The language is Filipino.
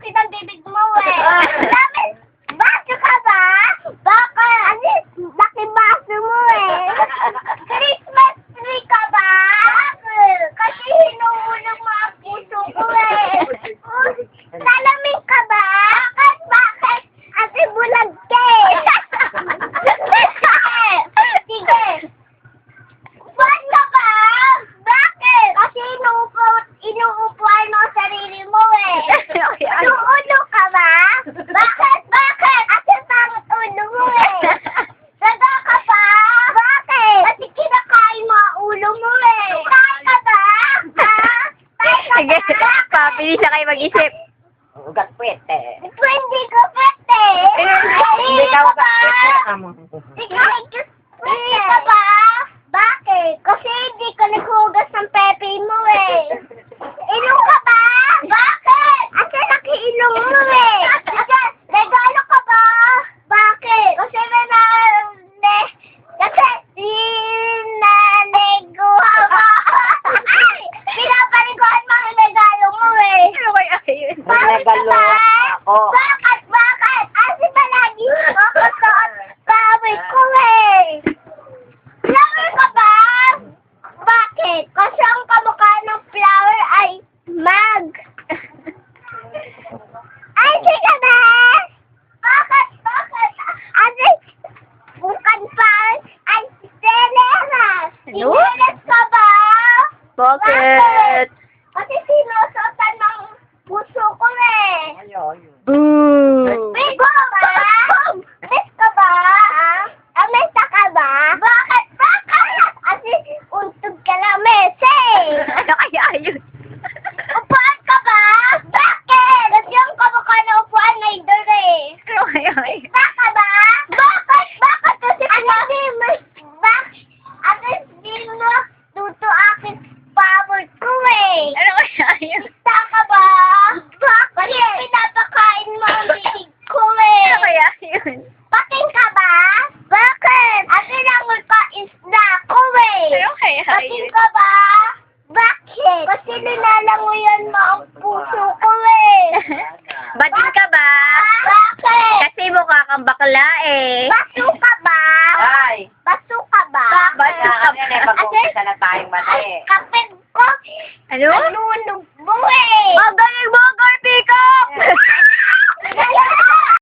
laki ng bibig mo eh. Dami, baso ka ba? Baka, ano, laki baso mo eh. Christmas tree ka ba? Kasi hinuhulog mo ang puso ko eh. Salamin ka ba? Bakit? Kasi bulag ka eh. Sige. Buwan ka ba? Bakit? Kasi inuupuan mo ang sarili mo eh. Inuulo ka ba? Bakit? Kasi pangit ulo mo eh. Saga ka ba? Bakit? Kasi kinakain mo ang ulo mo eh. Kain ka ba? Ha? Kain Sige, ka ba? papili siya kayo mag-isip. Ugat pwede. Hindi ko pwede. Hindi ka ugat pwede. Hindi ka ba? Bakit? Kasi hindi ka naghugas ng pepe mo eh. Ilong ka ba? Bakit? Kasi nakiilong mo eh. Regalo ka ba? Bakit? Kasi sinaniguha mo. Ay! Pinapaliguan mo ang regalo mo eh. Ano kaya yun? Bakit ka ba? Ako. Bakit? Kasi palagi ako suot pawit ko eh. Flower ka ba? Bakit? Kasi ang kamukha ng flower ay mag. Ay, sige ba? Bakit? Kasi bukan pa ay Selena. Ano? Sinelas ka ba? Bakit? Kasi sinusutan ng puso ko eh. Ayun. Boo! Bigo ba? Miss ka ba? Amesa ka ba? Bakit? Kasi untog ka lang, Mese. Ano kaya yun? Upuan ka ba? Bakit? Kasi yung kamukha na upuan ay doon eh. Ano kaya yun? Baka ba? Bakit? Kasi hindi mo tuto akin favorite ko eh. Ano kaya yun? Basta ka ba? Bakit? Pinapakain mo ang bibig ko eh. Ano kaya yun? Pating ka ba? Bakit? At ilangon pa isda ko eh. Ano kaya Pating yun? ka ba? Bakit? Kasi linalanguyan mo ang puso ko eh. Bading ka ba? Bakit? Kasi mukha kang bakla eh. Baso ka ba? Ay. Baso ka ba? Baso ka ba? Mag-umpisa na tayong mali. Ay, kapit ko. Ano?